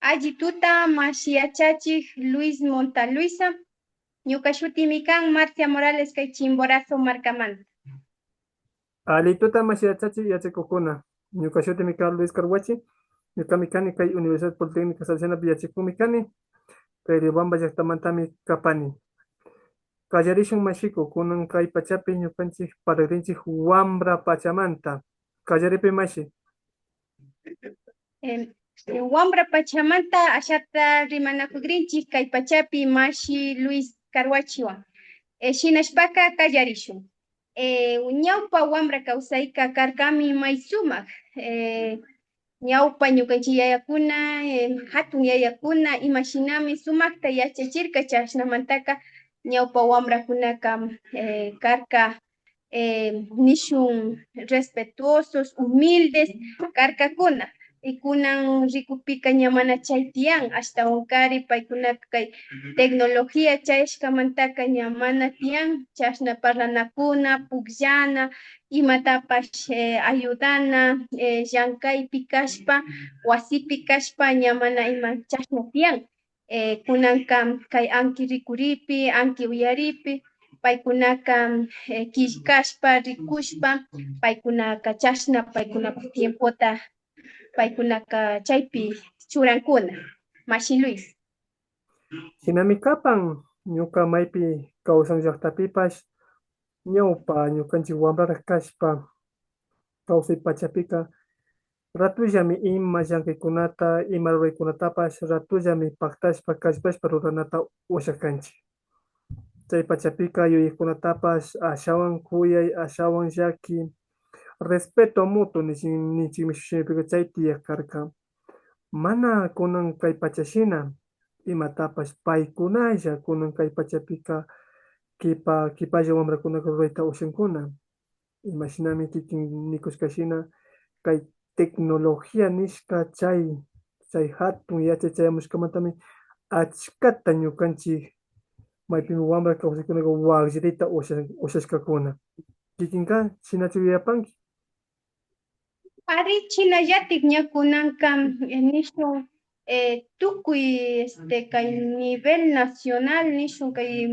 Allituta Mashiachachik Luis Montaluisa, ñuka shutimi kan Marcia Morales kay Chimborazo markamanta. Alituta mashirachachi yachakukuna. Ñuka shutimi kan Luis Carhuachi. Ñukami kani kay Universidad Politécnica Salesiana Villachikumi kani. Kay Riobamba llaqtamantami kapani. Kallarishun mashiko kunan kay pachapi ñukanchik parakrinchik wambra pachamanta. Kallaripi mashi. Wambra Pachamanta ashata rimanakugrinchik kay pachapi Mashi Luis Carhuachiwan. Shinashpaka kallarishun. Ñawpa wambra kawsayka karkami may sumak. Ñawpa ñukanchik yayakuna, hatun yayakuna imashinami sumakta yachachirka chashnamantaka ñawpa wambrakunaka karka nishun respetuosos, humildes, karkakuna. Y kunan rikupika ñamana chay tiyan, hasta unkari paykunaka kay tecnología chayashkamantaka ñamana tiyan, chashna parlanakuna, pukllana, imatapash ayudana, llankaypi kashpa, wasipi kashpa ñamana ima chashna tiyan. Kunanka kay anki rikuripi, anki uyaripi, paykunaka killkashpa, rikushpa, paykunaka chashna, paykunaka tiempota paykunaka chaypi churankuna. Mashi Luis. Hinami kapan ñuka maypi kawsan llaqtapipash ñawpa ñukanchik wambrata kashpa kawsay pachapika ratullami ima llankaykunata ima ruraykunatapash ratullami paktashpa kallpashpa ruranata ushakkanchik. Chay pachapika yuyaykunatapash ashawan kuyay, ashawan llaki, respeto mutuo ninchikmi shunpika chay tiyak karka. Mana kunan kay pachashina imatapash paykunalla kunan kay pachapika kipalla wambrakunaka rurayta ushankuna. Imashinami kikin nikushkashina kay tecnología nishka chay hatun yachachayamushkamantami achkata ñukanchik maypimi wambra kawsaykunaqa wallrita ushashkakuna. Kikinka shinachu yuyapanki. Ari chinallatik ña kunanka nishun tukuy kay nivel nacional nishun kay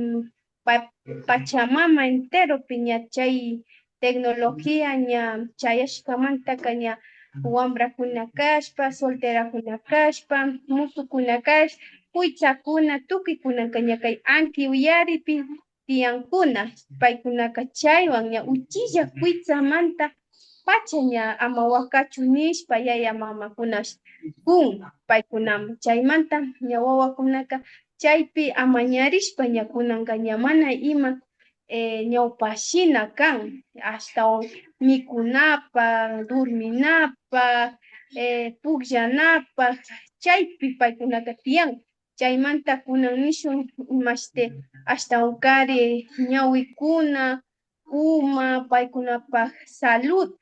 Pachamama enteropi ña chay tecnología ña chayashkamantaka ña wambrakuna kashpa, solterakuna kashpa, musukuna kash, kuychakuna tukuykunaka ña kay anki uyaripi tiyankuna paykunaka chaywan ña uchilla kuytsamanta pacha ña ama wakachu nishpa yaya mamakunash kun paykunaman chaymanta ña wawakunaka chaypi amañarishpa ña kunanka ña mana ima ñawpashina kan ashtawan mikunapaq, durminapaq, pukllanapaq chaypi paykunaka tiyan chaymanta kunan nishun imashti ashtawankari ñawikuna, uma, paykunapaq salud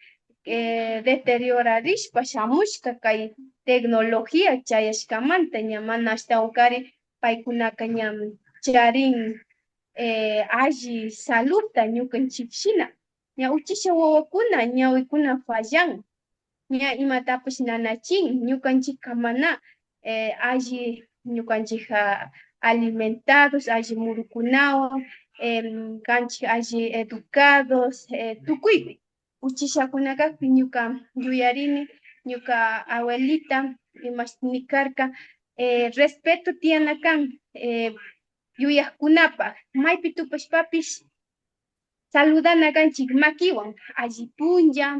deteriorarishpa shamushka kay tecnología chayashkamanta ña mana ashtawankari paykunaka ña charin alli saludta ñukanchik ña uchisha wawakuna ñawikuna fallan ña imatapash nanachin ñukanchikka mana alli ñukanchikka alimentados alli murukunawan kanchik alli educados tukuypi uchishakunakakpi ñuka yuyarini ñuka abuelita imash nikarka respeto tiyana kan yuyakkunapaq maypi tupashpapish saludana kanchik makiwan alli punlla,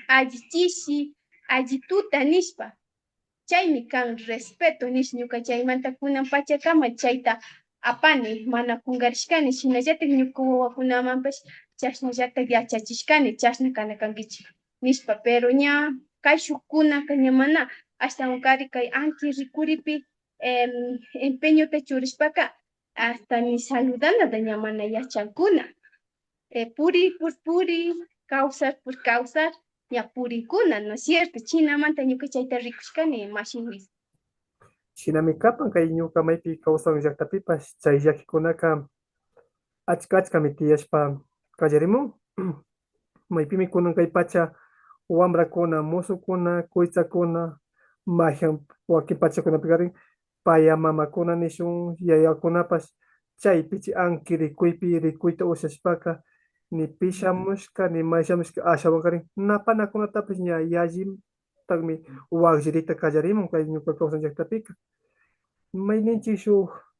alli chishi, alli tuta nishpa chaymi kan respeto nish ñuka chaymanta kunan pachakama chayta apani mana kungarishkani shinallatik ñuka wawakunamanpash chashnallatak yachachishkani chashna kana kankichik nishpa pero ña kay shukkunaka ña mana ashtawankari kay anki rikuripi empeñota churashpaka hasta ni saludanata ña mana yachankuna puri por puri kawsar por kawsar ña purikuna ¿no es cierto? Chinamanta ñuka chayta rikushkani Mashi Luis. Shinami kapan kay ñuka maypi kawsan llaqtapipash chay llakikunaka achka achkami tiyashpa kallarimun. Maypimi kunan kay pacha wambrakuna, musukuna, kuychakuna, majan waki pachakunapicarin paya mamakuna nishun yayakunapas chaypichi anki rikuypi rikuyta ushashpaka ni pishamushka ni mayshamushka ashawankarin napanakunatapis ña yallitakmi wallirita kallarimun kay ñuka kawsan llaktapika mayninchik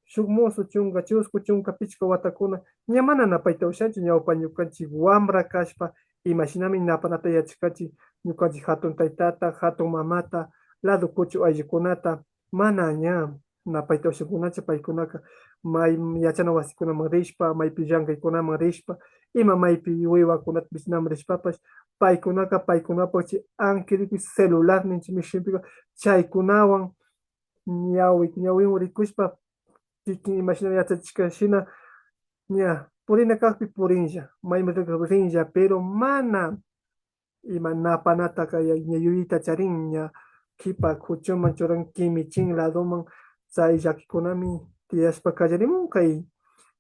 shuk mozo chunka chusku chunka pichka watakuna ña mana napayta ushanchik ñawpa ñukanchik wambra kashpa imashinami napanata yachashkanchik ñukanchik hatun taytata hatun mamata lado kuchu ayllukunata mana ña napayta ushankunacha paykunaka may yachana wasikunaman rishpa maypi llankaykunaman rishpa ima maypi wiwakunata pisinaman rishpapash paykunaka paykunapachi ankirikuy celular ninchik shimpika chaykunawan ñawinwan rikushpa kikin imashinami yachachishka shina ña purina kaqpi purinlla maymuntaka rinlla pero mana ima napanataka ña yuyita charin ña kipa kuchuman churan kimichin ladoman chay llakikunami tiyashpa kallarimun kay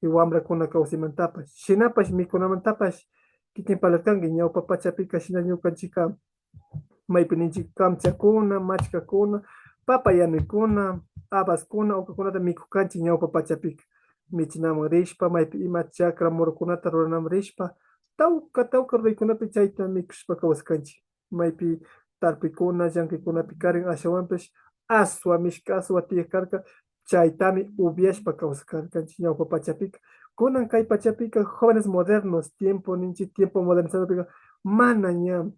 wambrakuna kawsaymantapash shinapash mikunamantapash kikin parlarkanki ñawpa pachapika shina ñukanchika maypi ninchik kamchakuna machkakuna papa yanuykuna habaskuna ukakunata mikukanchik ñawpa pachapika michinaman rishpa maypi ima chakra murukunata ruranaman rishpa tawka ruraykunapi chayta mikushpa kawsarkanchik maypi tarpuykuna llankaykunapi karin ashawanpish aswa mishki aswa tiyakkarka chaytami upiashpa kawsakarkanchik ñawpa pachapika kunan kay pachapika jóvenes modernos tiempo ninchik tiempo modernizadopika mana ña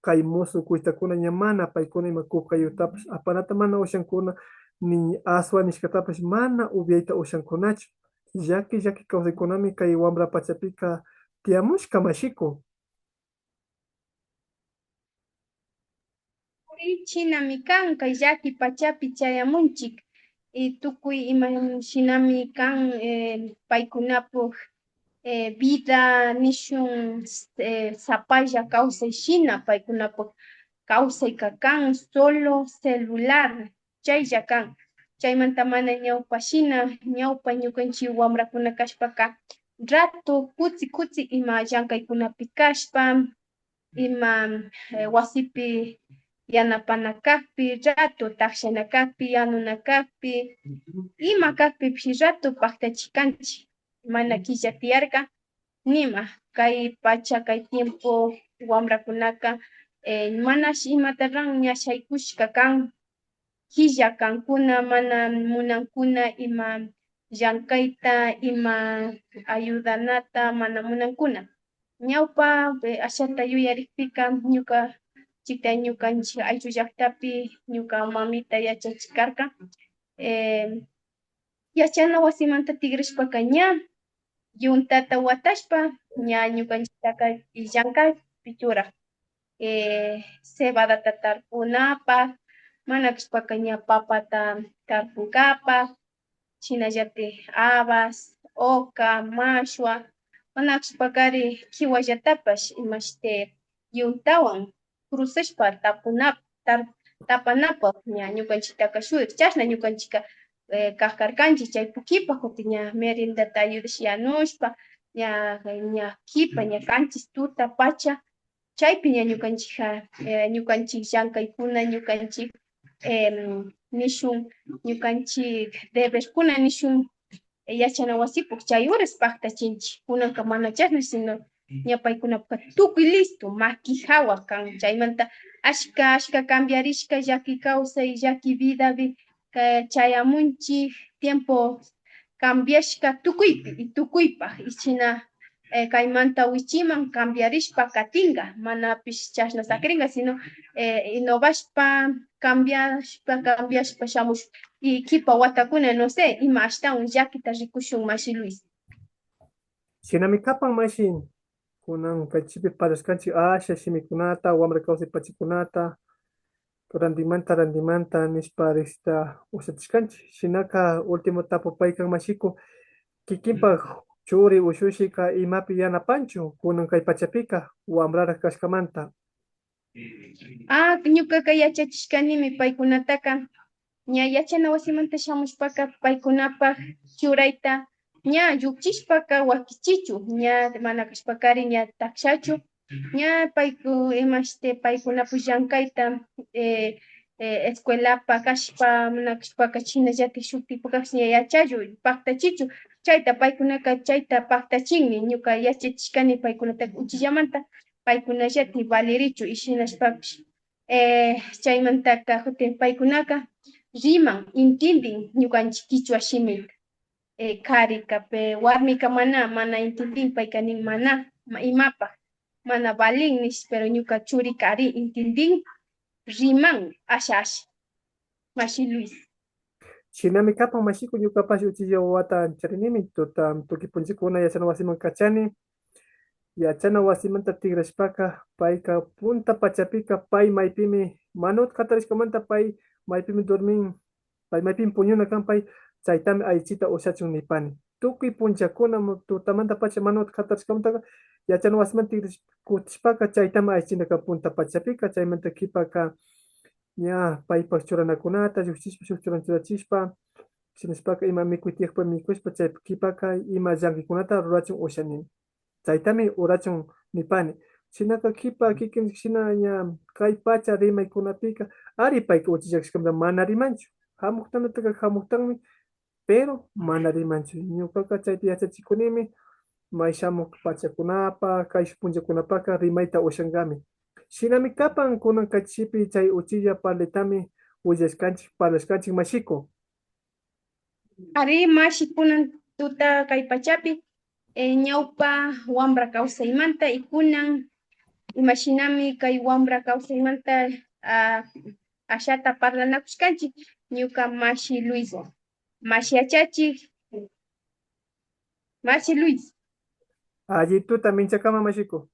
kay musuq kuytakuna ña mana paykuna ima kupkayutapash apanata mana ushankuna ni aswa nishkatapash mana upiayta ushankunachu llaki kawsaykunami kay wambra pachapika tiyamushka mashiku. Purichinami kan kay llaki pachapi chayamunchik tukuy ima shinami kan paykunapuk vida nishun sapalla kawsay shina paykunapuk kawsayka kan solo celular chaylla kan chaymanta mana ñawpa shina ñawpa ñukanchik wambrakuna kashpaka rato kutsi ima llankaykunapi kashpa ima wasipi yanapana kaqpi rato taqshana kaqpi yanuna kaqpi ima kaqpipish rato paqtachikanchik mana killa tiyarka nima kay pacha kay tiempo wambrakunaka manash imata ran ña shaykushka kan killa kankuna mana munankuna ima llankayta ima ayudanata mana munankuna ñawpa ashata yuyarikpika ñuka chita ñukanchik ayllu llaqtapi ñuka mamita yachachishkarka yachana wasimanta tigrashpaka ña yuntata watashpa ña ñukanchiktaka llankaypi churaq cebadata tarpunapak mana kashpaka ña papata tarpunkapak shinallatik habas, oca, mashua mana kashpakari kiwallatapash imashte yuntawan cruzashpa tapanapak ña ñukanchiktaka shuyik chashna ñukanchika kajkarkanchik chay pukipak kutin ña merendata ayudash yanushpa ña kipa ña kanchis tuta pacha chaypi ña ñukanchik llankaykuna ñukanchik nishun ñukanchik deberkuna nishun yachana wasipuk chay horas paktachinchik kunanka mana chashna sino ña paykunapuka tukuy listo maki hawa kan chaymanta ashka cambiarishka llaki kawsay llaki vidapi chayamunchik tiempo cambiashka tukuypi y tukuypak y shina kaymanta wichiman cambiarishpa katinga manapish chashna sakringa sino innovashpa cambiashpa shamush y kipa watakuna no sé ima ashtawan llakita rikushun mashi Luis. Shinami kapan mashin kunan kaychipi parashkanchik asha shimikunata wambra kawsay pachakunata randimanta nishpa riksita usachishkanchik shinaka último tapupaykan mashiku kikinpak churi ushushika imapi yanapanchu kunan kay pachapika wambrara kashkamanta ñukaka yachachishkanimi paykunataka ña yachana wasimanta shamushpaka paykunapak churayta ña llukchishpaka wakichichu ña mana kashpakari ña takshachu ña payku imashte paykunapush llankayta escuelapa kashpa munakashpaka chinallatik shuktipipas ña yachayu paktachichu chayta paykunaka chayta paktachinmi ñuka yachachishkani paykunata uchillamanta paykunallatik valerichu ishinashpapish chaymantaka kutin paykunaka riman intindin ñukanchik kichwa shimita karika warmika mana intindin payka nin mana imapaq mana valin nish pero ñuka churika ari intindin riman asha Mashi Luis. Shinami kapan mashiko ñukapash uchilla wawata charinimi tuki punchikuna yachana wasiman kachani yachana wasimanta tigrashpaka payka punta pachapika pay maypimi manut qatarishkamanta pay maypimi dormin pay maypimi puñuna kan pay chaytami aychita ushachun nipani tukuy punchakuna tutamanta pacha manut qatarishkamanta yachana wasimanta kutishpaka chaytami aychina kan punta pachapika chaymanta kipaka ña paypak churanakunata shuk churan churachishpa shinashpaka ima mikuy tiyakpa mikushpa chay kipaka ima llankikunata rurachun ushanini chaytami urachun nipani shinaka kipa kikinchik shina ña kay pacha rimaykunapika ari payka uchillakashkamanta mana rimanchu hamuktanataka hamuktanmi pero mana rimanchu ñukaqa chayta yachachikunimi may shamuk pachakunapa kay shuk punchakunapaka rimayta ushankami shinami kapan kunan kachishipi chay uchilla parletami willashkanchik parlashkanchik mashiko Ari mashi kunan tuta kay pachapi ñawpa wambra kawsaymanta y kunan imashinami kay wambra kawsaymanta ashata parlanakushkanchik ñuka mashi Luis mashi achachik mashi Luis alli tuta minchakama mashiko